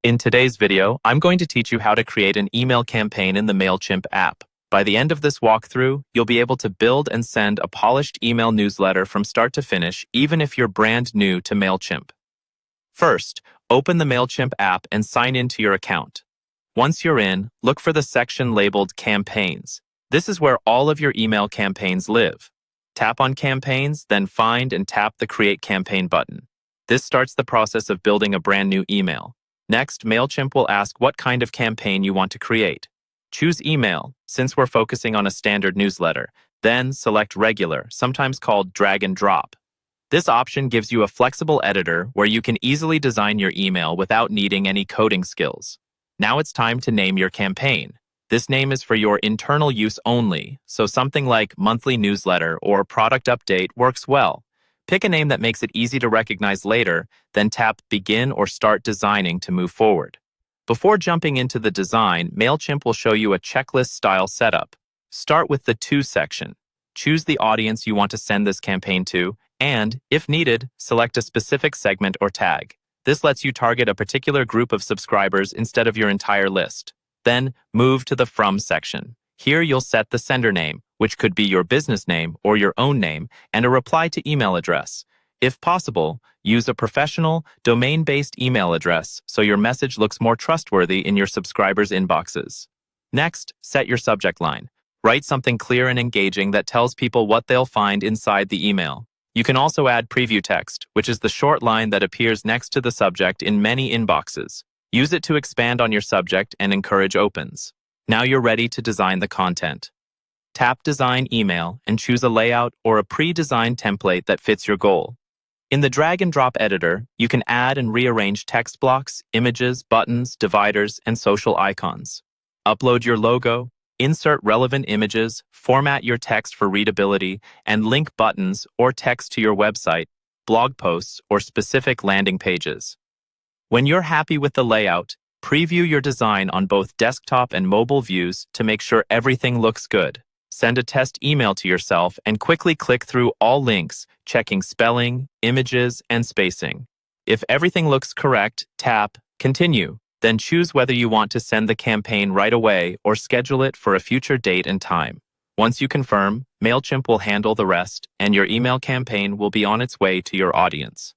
In today's video, I'm going to teach you how to create an email campaign in the Mailchimp app. By the end of this walkthrough, you'll be able to build and send a polished email newsletter from start to finish, even if you're brand new to Mailchimp. First, open the Mailchimp app and sign into your account. Once you're in, look for the section labeled Campaigns. This is where all of your email campaigns live. Tap on Campaigns, then find and tap the Create Campaign button. This starts the process of building a brand new email. Next, Mailchimp will ask what kind of campaign you want to create. Choose Email, since we're focusing on a standard newsletter. Then select Regular, sometimes called Drag and Drop. This option gives you a flexible editor where you can easily design your email without needing any coding skills. Now it's time to name your campaign. This name is for your internal use only, so something like monthly newsletter or product update works well. Pick a name that makes it easy to recognize later, then tap Begin or Start Designing to move forward. Before jumping into the design, Mailchimp will show you a checklist-style setup. Start with the To section. Choose the audience you want to send this campaign to, and, if needed, select a specific segment or tag. This lets you target a particular group of subscribers instead of your entire list. Then, move to the From section. Here you'll set the sender name, which could be your business name or your own name, and a reply to email address. If possible, use a professional, domain-based email address so your message looks more trustworthy in your subscribers' inboxes. Next, set your subject line. Write something clear and engaging that tells people what they'll find inside the email. You can also add preview text, which is the short line that appears next to the subject in many inboxes. Use it to expand on your subject and encourage opens. Now you're ready to design the content. Tap Design Email and choose a layout or a pre-designed template that fits your goal. In the drag and drop editor, you can add and rearrange text blocks, images, buttons, dividers, and social icons. Upload your logo, insert relevant images, format your text for readability, and link buttons or text to your website, blog posts, or specific landing pages. When you're happy with the layout, preview your design on both desktop and mobile views to make sure everything looks good. Send a test email to yourself and quickly click through all links, checking spelling, images, and spacing. If everything looks correct, tap Continue. Then choose whether you want to send the campaign right away or schedule it for a future date and time. Once you confirm, Mailchimp will handle the rest, and your email campaign will be on its way to your audience.